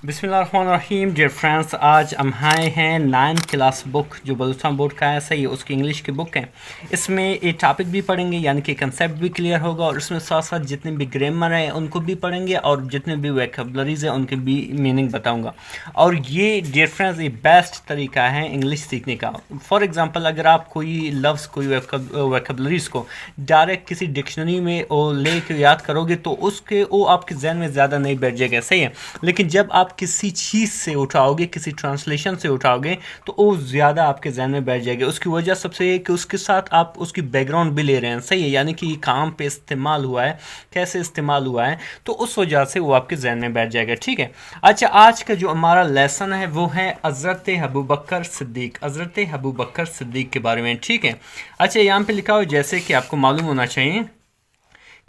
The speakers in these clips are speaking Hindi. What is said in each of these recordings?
बिस्मिल्लाहिर्रहमानिर्रहीम डियर फ्रेंड्स, आज हम आए हैं 9th क्लास बुक जो बलूचिस्तान बोर्ड का है। सही है, उसकी इंग्लिश की बुक है। इसमें ये टॉपिक भी पढ़ेंगे, यानी कि कंसेप्ट भी क्लियर होगा, और इसमें साथ साथ जितने भी ग्रामर है उनको भी पढ़ेंगे, और जितने भी वोकैबुलरीज हैं उनके भी मीनिंग बताऊंगा। और ये डियर फ्रेंड्स ये बेस्ट तरीका है इंग्लिश सीखने का। फॉर एग्जांपल, अगर आप कोई लफ्ज़ कोई वोकैबुलरीज को डायरेक्ट किसी डिक्शनरी में ले के याद करोगे तो उसके वो आपके जहन में ज़्यादा नहीं बैठ जाएगा। सही है, लेकिन जब आप किसी चीज़ से उठाओगे, किसी ट्रांसलेशन से उठाओगे, तो वो ज़्यादा आपके जहन में बैठ जाएगा। उसकी वजह सबसे ये कि उसके साथ आप उसकी बैकग्राउंड भी ले रहे हैं। सही है, यानी कि ये काम पे इस्तेमाल हुआ है, कैसे इस्तेमाल हुआ है, तो उस वजह से वो आपके जहन में बैठ जाएगा। ठीक है। अच्छा, आज का जो हमारा लेसन है वो है हज़रत अबू बकर सिद्दीक, हज़रत अबू बकर सिद्दीक के बारे में। ठीक है। अच्छा, यहाँ पे लिखा हो, जैसे कि आपको मालूम होना चाहिए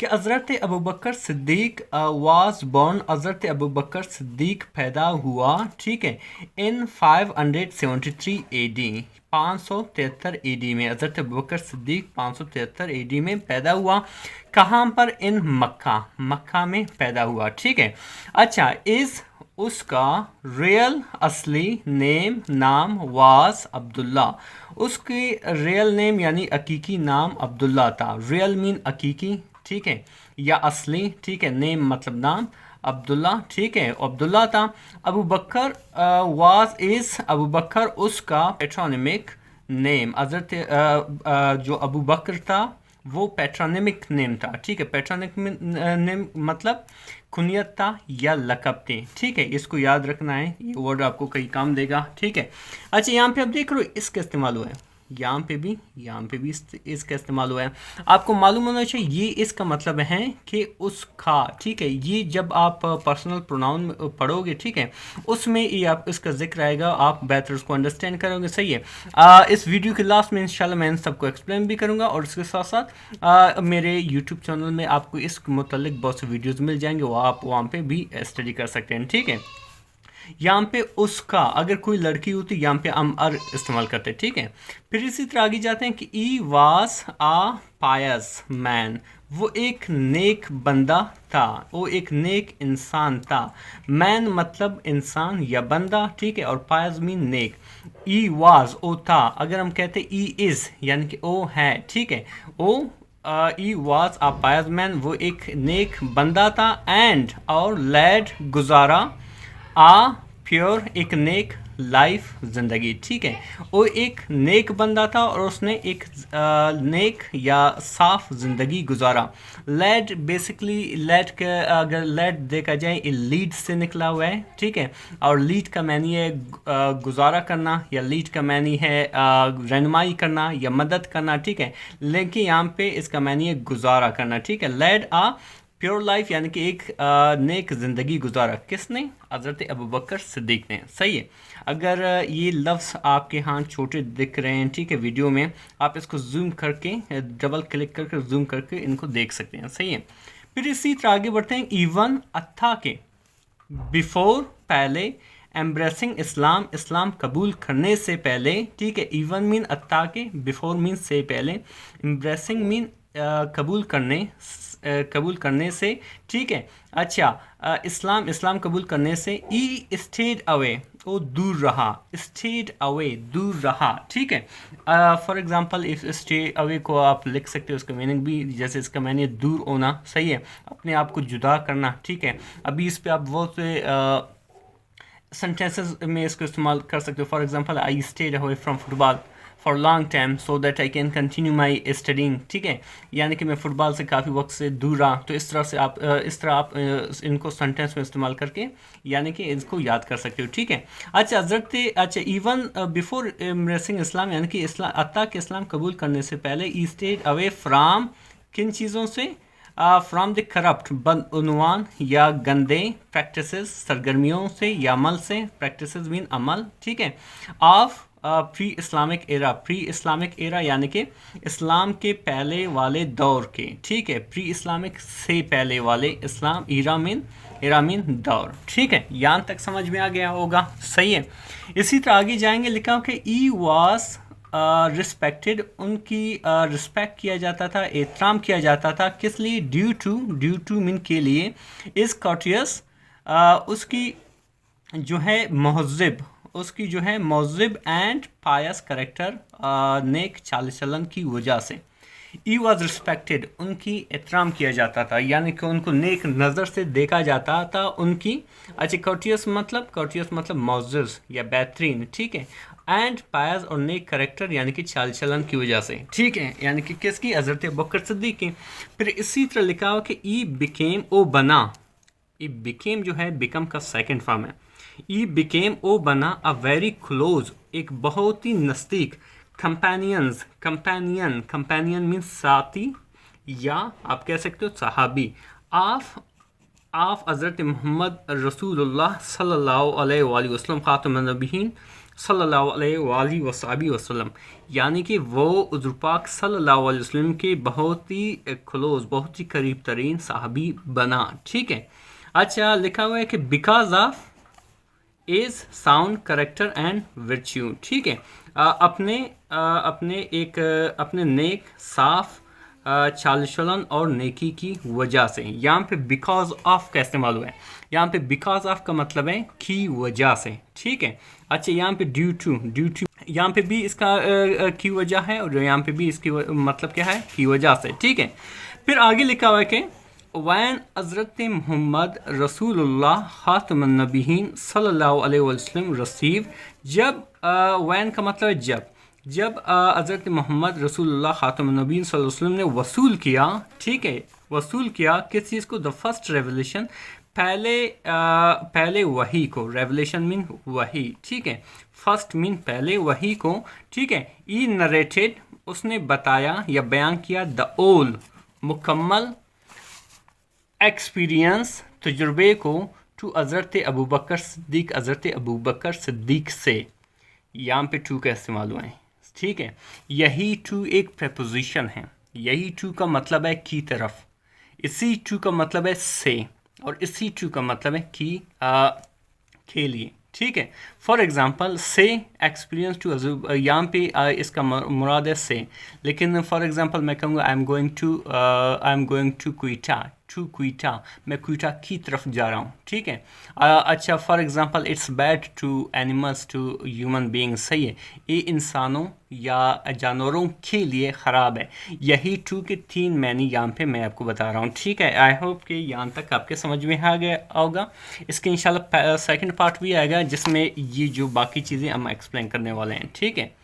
कि हज़रत अबू बकर सिद्दीक वाज बॉर्न, हज़रत अबू बकर सिद्दीक पैदा हुआ, ठीक है, इन 573 AD, 573 AD में हज़रत अबू बकर सिद्दीक 573 AD में पैदा हुआ। कहाँ पर? इन मक्का, मक्का में पैदा हुआ। ठीक है। अच्छा, इस उसका रियल असली नेम नाम वास अब्दुल्ला, उसकी रियल नेम यानी हकीकी नाम अब्दुल्ला था। रियल मीन हकीकी, ठीक है, या असली, ठीक है, नेम मतलब नाम, अब्दुल्ला, ठीक है, अब्दुल्ला था। अबू बकर वाज इज, अबू बकर उसका पेट्रोनिमिक नेम, हजरत जो अबू बकर था वो पेट्रोनिमिक नेम था। ठीक है, पेट्रोनिमिक नेम मतलब कुनियत था या लकब थे। ठीक है, इसको याद रखना है, ये वर्ड आपको कई काम देगा। ठीक है। अच्छा, यहाँ पे आप देख रहे हो इसका इस्तेमाल हुआ है, यहाँ पे भी इसका इस्तेमाल हुआ है। आपको मालूम होना चाहिए ये इसका मतलब है कि उसका। ठीक है, ये जब आप पर्सनल प्रोनाउन पढ़ोगे, ठीक है, उसमें ये आप इसका जिक्र आएगा, आप बेहतर उसको अंडरस्टैंड करोगे। सही है। इस वीडियो के लास्ट में इंशाल्लाह मैं इन सबको एक्सप्लेन भी करूँगा, और इसके साथ साथ मेरे यूट्यूब चैनल में आपको इस मुतल्लिक बहुत से वीडियोज़ मिल जाएंगे, वो आप वहाँ पर भी स्टडी कर सकते हैं। ठीक है। यहाँ पे उसका, अगर कोई लड़की होती यहाँ पे हम अर इस्तेमाल करते। ठीक है। फिर इसी तरह आगे जाते हैं कि ई वास आ पायस मैन, वो एक नेक बंदा था, वो एक नेक इंसान था। मैन मतलब इंसान या बंदा, ठीक है, और पायस mean neck. E was oh था, अगर हम कहते ई इज यानी कि ओ है, ठीक है, ओ ई वाज आ पायस मैन, वो एक नेक बंदा था। एंड और लेड गुजारा आ प्योर एक नेक लाइफ जिंदगी। ठीक है, वो एक नेक बंदा था और उसने एक नेक या साफ जिंदगी गुजारा। लेड बेसिकली, लेड के अगर लेड देखा जाए ये लीड से निकला हुआ है। ठीक है, और लीड का मैनी है गुजारा करना, या लीड का मैनी है रहनुमाई करना या मदद करना। ठीक है, लेकिन यहाँ पे इसका मैनी है गुजारा करना। ठीक है, लेड आ प्योर लाइफ यानी कि एक नेक ज़िंदगी गुजारा। किसने? हज़रत अबू बकर सिद्दीक ने। सही है। अगर ये लफ्ज़ आपके यहाँ छोटे दिख रहे हैं, ठीक है, वीडियो में आप इसको जूम करके, डबल क्लिक करके जूम करके इनको देख सकते हैं। सही है। फिर इसी तरह आगे बढ़ते हैं। इवन अत्था के, बिफोर पहले, एम्ब्रेसिंग इस्लाम इस्लाम कबूल करने से पहले। ठीक है, इवन मीन अत्ता के, बिफोर मीन से पहले, एम्ब्रेसिंग मीन कबूल करने से। ठीक है। अच्छा, इस्लाम कबूल करने से। ई स्टेड अवे, वो दूर रहा, स्टेड अवे दूर रहा। ठीक है। For example if stay away को आप लिख सकते हो, उसका मीनिंग भी, जैसे इसका मैंने दूर होना। सही है, अपने आप को जुदा करना। ठीक है, अभी इस पे आप बहुत से सेंटेंसेस में इसको इस्तेमाल कर सकते हो। For example, I stayed away from football for long time so that I can continue my studying. ठीक है, यानी कि मैं फ़ुटबॉल से काफ़ी वक्त से दूर रहा। तो इस तरह आप इनको सेंटेंस में इस्तेमाल करके यानी कि इसको याद कर सकते हो। ठीक है। अच्छा, अच्छा, इवन बिफोर एम्ब्रेसिंग इस्लाम यानी कि इस्लाम अत्ता के इस्लाम कबूल करने से पहले, ई स्टेड अवे फ्राम, किन चीज़ों से? फ्राम द करप्ट, बदउनवान या गंदे प्रैक्टिसेस, सरगर्मियों से या अमल से। प्रैक्टिसेस मीन अमल। ठीक है। Of pre Islamic era, pre Islamic era यानी कि इस्लाम के पहले वाले दौर के। ठीक है, प्री इस्लामिक से पहले वाले, इस्लाम एरा मीन दौर। ठीक है, यहाँ तक समझ में आ गया होगा। सही है। इसी तरह आगे जाएंगे, लिखा हो कि ई वास रिस्पेक्टेड, उनकी रिस्पेक्ट किया जाता था, एहतराम किया जाता था। किस लिए? ड्यू टू मीन के लिए, इज़ कॉटियस, उसकी जो है महज़िब, उसकी जो है महज़िब एंड पायस करेक्टर, नेक चाल चलन की वजह से। ई वॉज रिस्पेक्टेड, उनकी एहतराम किया जाता था, यानी कि उनको नेक नज़र से देखा जाता था उनकी। अच्छा, कॉर्टियस मतलब मौजूज़ या बेहतरीन, ठीक है। एंड पायस और नेक करेक्टर यानी कि चाल चलन की वजह से, ठीक है, यानी कि किसकी, हज़रत अबू बकर सिद्दीक़ की। फिर इसी तरह लिखा हो कि ई बिकेम, ओ बना, ई बिकेम जो है बिकम का सेकंड फॉर्म है। ई बिकेम, ओ बना, अ वेरी क्लोज, एक बहुत ही नज़दीक, कंपेनियन मीन्स साथी, या आप कह सकते हो सहाबी, ऑफ ऑफ हज़रत मोहम्मद रसूलुल्लाह सल्लल्लाहु अलैहि वसल्लम ख़ातमुन नबिय्यीन सल्लल्लाहु अलैहि वसल्लम, यानी कि वो हुज़ूर पाक सल्लल्लाहु अलैहि वसल्लम के बहुत ही क्लोज, बहुत ही करीब तरीन सहाबी बना, ठीक है। अच्छा, लिखा हुआ है कि because of is sound character and virtue, ठीक है। अपने नेक साफ चाल चलन और नेकी की वजह से। यहाँ पे बिकॉज ऑफ का इस्तेमाल हुआ है। यहाँ पे बिकॉज ऑफ का मतलब है की वजह से, ठीक है। अच्छा, यहाँ पे ड्यू टू यहाँ पे भी इसका की वजह है, और यहाँ पे भी इसकी मतलब क्या है, की वजह से, ठीक है। फिर आगे लिखा हुआ है कि वैन हज़रत मोहम्मद रसूलुल्लाह ख़ातमुन नबिय्यीन सल्लल्लाहु अलैहि वसल्लम रसीव, जब वैन का मतलब है जब हज़रत मोहम्मद रसूलुल्लाह ख़ातमुन नबिय्यीन सल्लल्लाहु अलैहि वसल्लम ने वसूल किया, ठीक है, वसूल किया किस चीज़ को, द फर्स्ट रेवलेशन, पहले वही को, रेवलेशन मीन वही, ठीक है, फर्स्ट मीन पहले वही को, ठीक है। ई नरेटेड, उसने बताया या बयान किया, द ओल मुकम्मल, एक्सपीरियंस तजुर्बे को, टू हज़रत अबू बकर सिद्दीक़ से। यहाँ पे टू का इस्तेमाल हुआ है, ठीक है। यही टू एक प्रपोजिशन है, यही टू का मतलब है की तरफ, इसी टू का मतलब है से, और इसी टू का मतलब है की के लिए, ठीक है। फॉर एग्जाम्पल से एक्सपीरियंस टू, यहाँ पे इसका मुराद है से, लेकिन फॉर एग्जाम्पल मैं कहूँगा आई एम गोइंग टू क्वीटा, मैं क्वीटा की तरफ जा रहा हूँ, ठीक है। अच्छा, for example it's bad to animals to human beings, सही है, ये इंसानों या जानवरों के लिए ख़राब है। यही टू के 3 मैनी यहाँ पे मैं आपको बता रहा हूँ, ठीक है। आई होप कि यहाँ तक आपके समझ में आ गया होगा। इसके इंशाल्लाह सेकंड पार्ट भी आएगा जिसमें ये जो बाकी चीज़ें हम एक्सप्लेन करने वाले हैं, ठीक है।